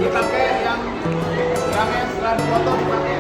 Dipakai yang setelah dipotong dipakai.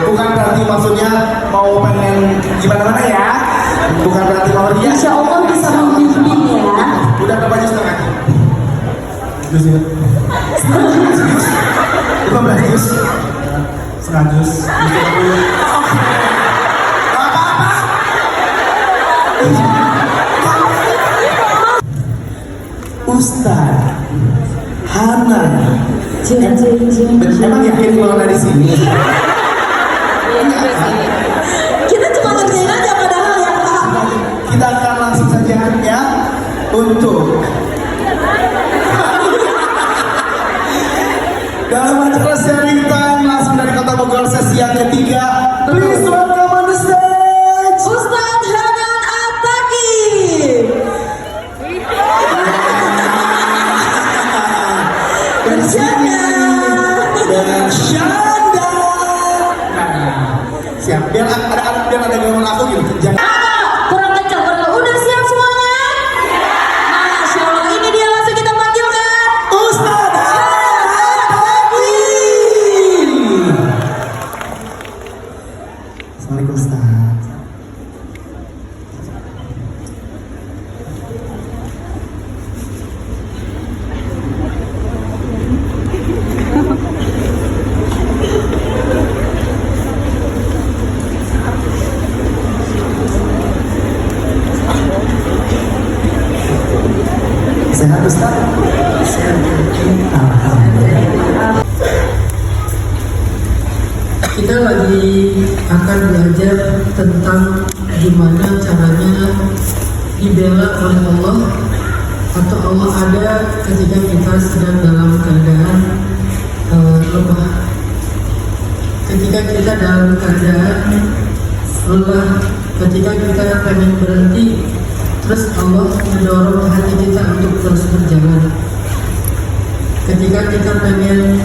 Bukan berarti maksudnya mau pengen gimana-mana ya. Bukan berarti mau dia. Insya Allah bisa membimbing ya. Udah berapa jus setengah? Jus ya? 15 jus? Setengah jus? Apa-apa? Ustaz Hana emang yakin kalau dari sini? Kita cuma ngerjain aja padahal ya Pak. Kita akan langsung saja ya untuk dalam acara sharing time langsung dari Kota Bogor sesi yang ketiga. Please welcome on the stage Ustaz Hanan Attaqi. dan Syanda. Siap, biar ada gawan aku gitu. Kurang kencang, udah siap semuanya? Masya Allah, ini dia langsung kita panggilkan Ustaz Attaqi. Assalamualaikum Ustaz. Sehat Ustaz? Sehat. Alhamdulillah. Kita lagi akan belajar tentang gimana caranya dibela oleh Allah atau Allah ada ketika kita sedang dalam keadaan lemah. Ketika kita dalam keadaan lelah, ketika kita pengen berhenti, terus Allah mendorong hati kita untuk terus berjalan. Ketika kita pengen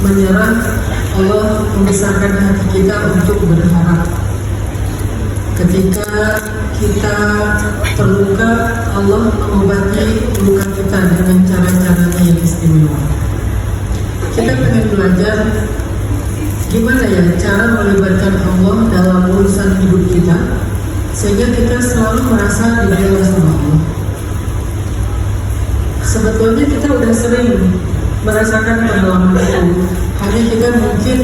menyerah, Allah membesarkan hati kita untuk berharap. Ketika kita terluka, Allah mengobati luka kita dengan cara-caranya yang istimewa. Kita pengen belajar gimana ya cara melibatkan Allah dalam urusan hidup kita, sehingga kita selalu merasa dibela sama Allah. Sebetulnya kita udah sering merasakan pengalaman itu, hanya kita mungkin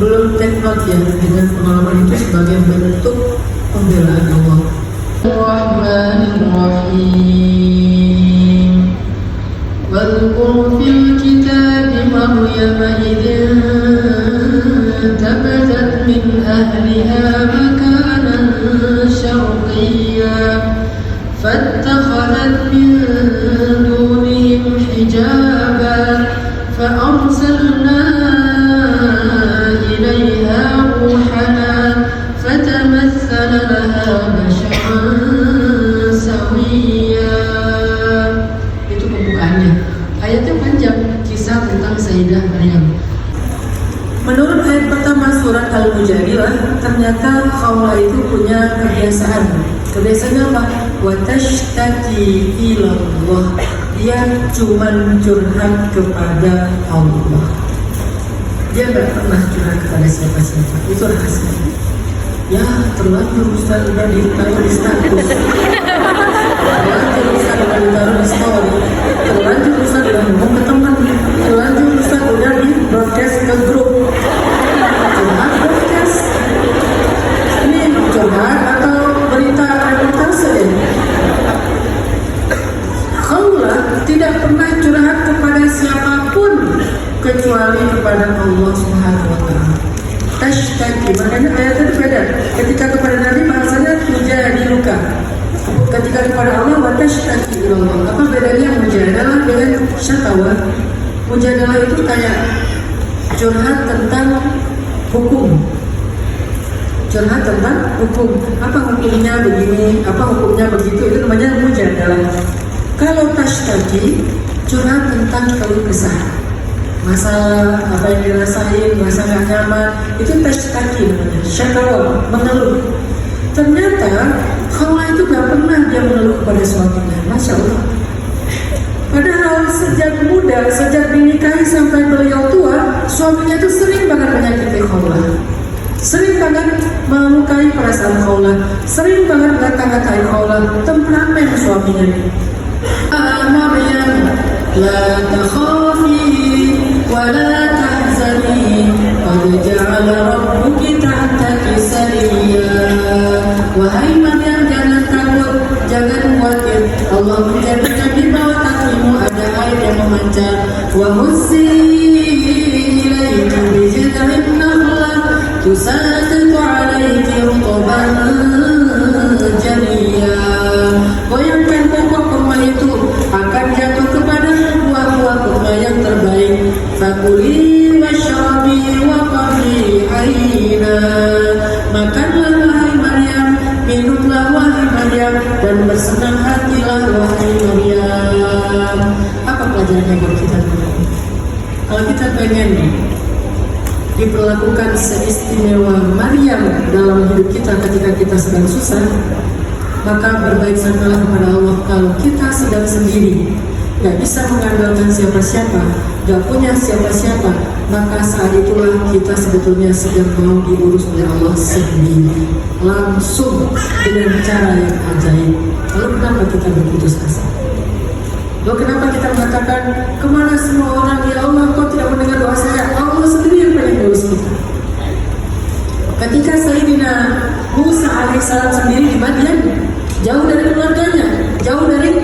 belum take note ya dengan pengalaman itu sebagai bentuk pembelaan Allah. Ar-Rahmanir-Rahim. Wadhkur fil kitab Maryam idh انتبذت من أهلها مكانا شرقيا فاتخذت من دونهم حجابا فأرسلنا إليها روحنا فتمثل لها بشرا سويا. Itu pembukaannya. Ayatnya panjang, kisah tentang Sayyidah Maryam. Menurut ayat pertama surat Al-Mujadilah, ternyata Khawla itu punya kebiasaan. Kebiasaannya apa? wa tashtaki ila Allah. Dia cuman curhat kepada Allah. Dia nggak pernah curhat kepada siapa-siapa. Itu rahasia. Ya terlanjur Ustaz udah ditaruh di status, terlanjur Ustaz udah ditaruh di story, terlanjur Ustaz udah ngomong ke teman, terlanjur Ustaz udah di broadcast ke grup. Curhat broadcast. Ini curhat atau berita reportase ya? Khawlah tidak pernah curhat kepada siapapun kecuali kepada Allah Subhanahu wa Ta'ala. Tashtaki, makanya ayatnya itu beda. Ketika kepada Nabi bahasanya mujadiluka, ketika kepada Allah wa tashtaki ilallah. Apa bedanya mujadalah dengan syakawa? Mujadalah itu kayak curhat tentang hukum, curhat tentang hukum. Apa hukumnya begini, apa hukumnya begitu, itu namanya mujadalah. Kalau tashtaki, curhat tentang keluh kesah, masalah apa yang dirasain, merasa gak nyaman, itu tashtaki namanya, syakawa, mengeluh. Ternyata Khawlah itu gak pernah dia mengeluh kepada suaminya, Masya Allah. Padahal sejak muda, sejak dinikahi sampai beliau tua, suaminya itu sering banget menyakiti Khawlah, sering banget melukai perasaan Khawlah, sering banget ngata-ngatain Khawlah, temperamen suaminya. Maryam, la takhafi wa la tahzani, qad ja'ala rabbuki tahtaki sariyya. Wahai Maryam, jangan takut, jangan khawatir, Allah menjadikan di bawah kakimu ada air yang memancar. Wa huzzi ilayki bi jid'in nakhlah tusaqitu 'alayki rutban janiyya. Goyangkan pokok kurma itu, akan jatuh kepada buah-buah kurma yang terbaik. Fakuli washrabi wa qarri aina. Makanlah wahai Maryam, minumlah wahai Maryam, dan bersenang hatilah wahai Maryam. Apa pelajarannya buat kita? Kalau kita pengen diperlakukan seistimewa Maryam dalam hidup kita ketika kita sedang susah, maka berbaik sangkalah kepada Allah. Kalau kita sedang sendiri, gak bisa mengandalkan siapa-siapa, gak punya siapa-siapa, maka saat itulah kita sebetulnya sedang mau diurus oleh Allah sendiri, langsung dengan cara yang ajaib. Lalu kenapa kita berputus asa? Lalu kenapa kita mengatakan, kemana semua orang, ya Allah, kau tidak mendengar doa saya? Allah sendiri yang pengen urus kita. Ketika Sayyidina Musa alaihissalam sendiri di Madian, jauh dari keluarganya, jauh dari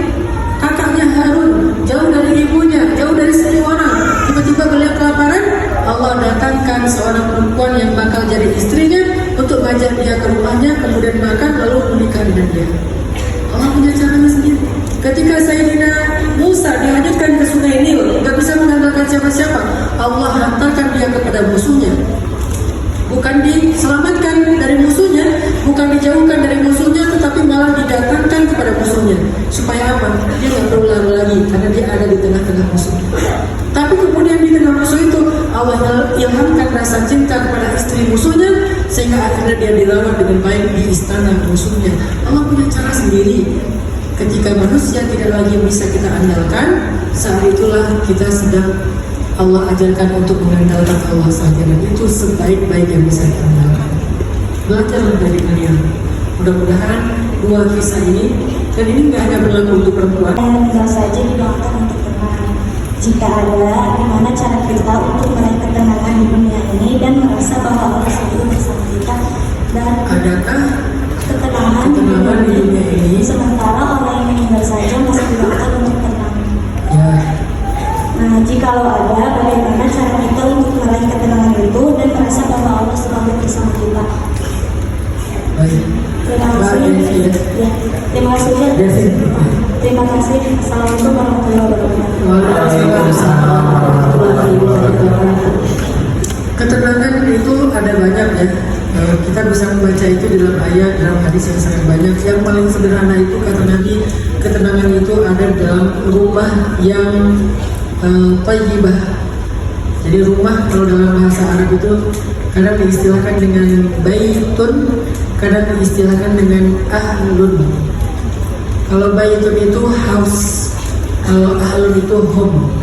kakaknya Harun, jauh dari ibunya, jauh dari semua orang, tiba-tiba beliau kelaparan. Allah datangkan seorang perempuan yang bakal jadi istrinya untuk ngajak dia ke rumahnya, kemudian makan, lalu menikah dengan dia. Allah punya caranya sendiri. Ketika Sayyidina Musa dihanyutkan ke sungai Nil, gak bisa mengandalkan siapa-siapa, Allah hantarkan dia kepada musuhnya. Bukan diselamatkan dari musuhnya, bukan dijauhkan dari musuhnya, tetapi malah didatangkan kepada musuhnya. Supaya apa? Dia nggak perlu lari lagi, karena dia ada di tengah-tengah musuh. Tapi kemudian di tengah musuh itu, Allah ilhamkan rasa cinta kepada istri musuhnya, sehingga akhirnya dia dirawat dengan baik di istana musuhnya. Allah punya cara sendiri. Ketika manusia tidak lagi bisa kita andalkan, saat itulah kita sedang Allah ajarkan untuk mengandalkan Allah saja, dan itu sebaik-baik yang bisa kita andalkan. Belajar dari kalian. Mudah-mudahan dua kisah ini, dan ini nggak hanya berlaku untuk perempuan. Tinggal saja didoakan untuk tenang. Jika ada, gimana cara kita untuk meraih ketenangan di dunia ini dan merasa bahwa Allah selalu bersama kita, dan Adakah ketenangan di dunia ini? sementara orang yang meninggal saja masih didoakan untuk tenang. Ya, Nah, jikalau ada, bagaimana cara kita untuk meraih ketenangan itu dan merasa bahwa Allah selalu bersama kita? baik. Terima kasih. Ya, terima kasih. Terima kasih. Assalamualaikum warahmatullahi wabarakatuh. Waalaikumsalam warahmatullahi wabarakatuh. Ketenangan itu ada banyak ya. Kita bisa membaca itu dalam ayat, dalam hadis yang sangat banyak. Yang paling sederhana itu kata Nabi, ketenangan itu ada dalam rumah yang thayyibah. Jadi rumah kalau dalam bahasa Arab itu kadang diistilahkan dengan baitun, kadang diistilahkan dengan ahlun. Kalau baitun itu house, kalau ahlun itu home,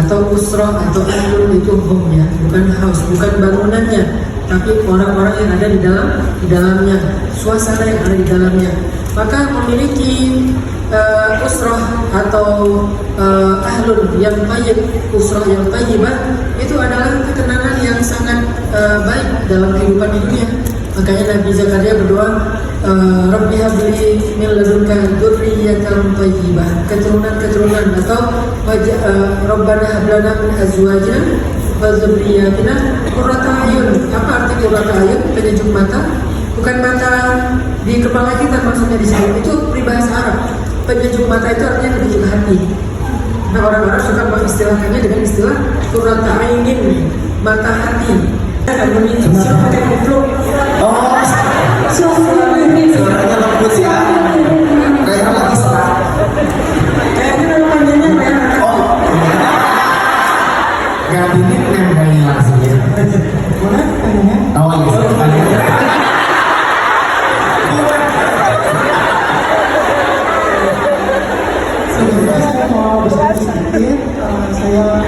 atau usroh atau ahlun itu home ya, bukan house, bukan bangunannya, tapi orang-orang yang ada di dalamnya, suasana yang ada di dalamnya. Maka memiliki usroh atau ahlun yang tayyib, usroh yang tayyibah itu adalah ketenangan yang sangat baik dalam kehidupan di dunia. Makanya Nabi Zakaria berdoa, Rabbi habli min ladunka dzurriyyatan thayyibah, keturunan atau Rabbana hab lana min azwajina wa dzurriyyatina qurrata a'yun. Apa arti qurrata a'yun? Penyejuk mata, bukan mata di kepala kita maksudnya di sini. Itu peribahasa Arab. Penyejuk mata itu artinya penyejuk hati. Nah, orang-orang suka mengistilahkannya dengan istilah qurrata a'yunin, mata hati. Oh, suaranya lembut ya. Raihan lagi serak. Oh, gak ini nembaknya langsung ya. Boleh tanya? Oh iya, sekalian. Sebelumnya saya mau berbagi sedikit. Saya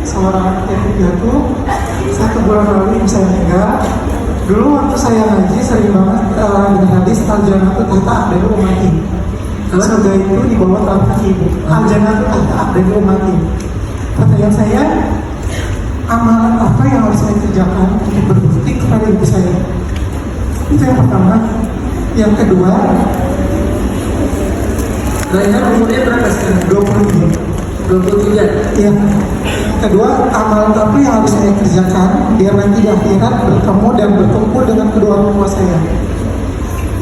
seorang yatim piatu. 1 bulan lalu ibu saya meninggal. Dulu waktu saya ngaji sering banget dengan hadis al-jannatu tahta aqdami ummati. Surga itu di bawah telapak kaki ibu. Al-jannatu tahta aqdami ummati. Pertanyaan saya, amalan apa yang harus saya kerjakan untuk berbakti kepada ibu saya? Itu yang pertama. Yang kedua, Raihan umurnya berapa sekarang? 23. yang kedua, amalan apa yang harus saya kerjakan biar nanti di akhirat bertemu dan berkumpul dengan kedua orang tua saya.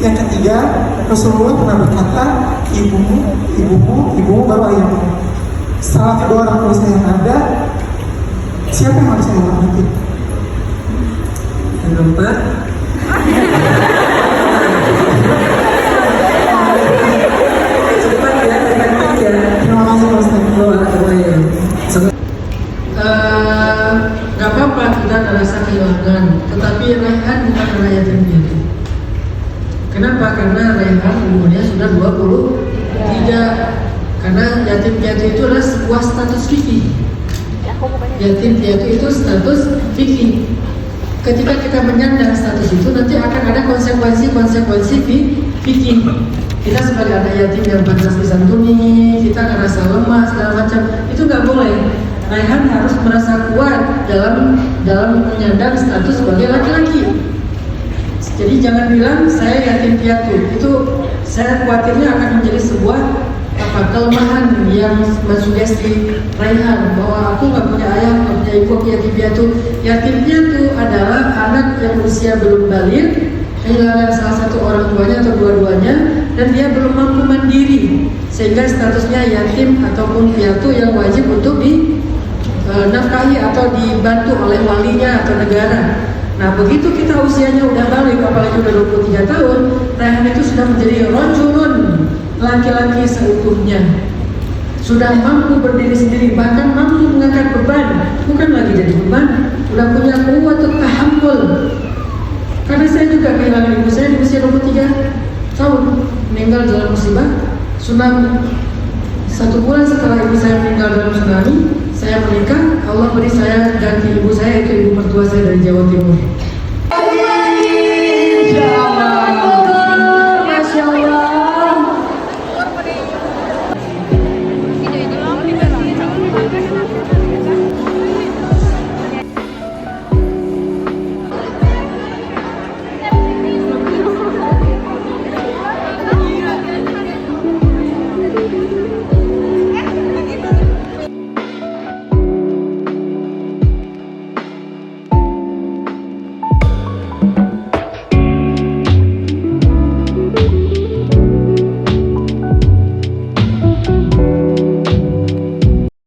Yang ketiga, Rasulullah pernah berkata, ibumu baru ayahmu. Setelah kedua orang tua saya yang ada, siapa yang harus saya hormati? Yang keempat, cepat ya, cepat ya. Terima kasih Mas Tani. Gak apa-apa kita merasa kehilangan, tetapi Raihan bukan anak yatim piatu. Kenapa? Karena Raihan umurnya sudah 23. Karena yatim piatu itu adalah sebuah status fikih. Yatim piatu itu status fikih. Ketika kita menyandang status itu, nanti akan ada konsekuensi fikih. Kita sebagai anak yatim yang pantas disantuni, kita ngerasa lemah segala macam, itu nggak boleh. Raihan harus merasa kuat dalam menyandang status sebagai laki-laki. Jadi jangan bilang saya yatim piatu. Itu saya khawatirnya akan menjadi sebuah kelemahan yang mensugesti Raihan bahwa aku nggak punya ayah, nggak punya ibu, aku yatim piatu. Yatim piatu adalah anak yang usia belum balik, kehilangan salah satu orang tuanya atau dua-duanya, dan dia belum mampu mandiri, sehingga statusnya yatim ataupun piatu yang wajib untuk dinafkahi atau dibantu oleh walinya atau negara. Nah, begitu kita usianya udah balik, apalagi udah 23 tahun, Raihan itu sudah menjadi rajulun, laki-laki seutuhnya. Sudah mampu berdiri sendiri, bahkan mampu mengangkat beban, bukan lagi jadi beban, udah punya kuwatut tahammul. Karena saya juga kehilangan ibu saya di usia 23 tahun, meninggal dalam musibah tsunami. 1 bulan setelah ibu saya meninggal dalam tsunami, saya menikah. Allah beri saya ganti ibu saya, itu ibu mertua saya dari Jawa Timur.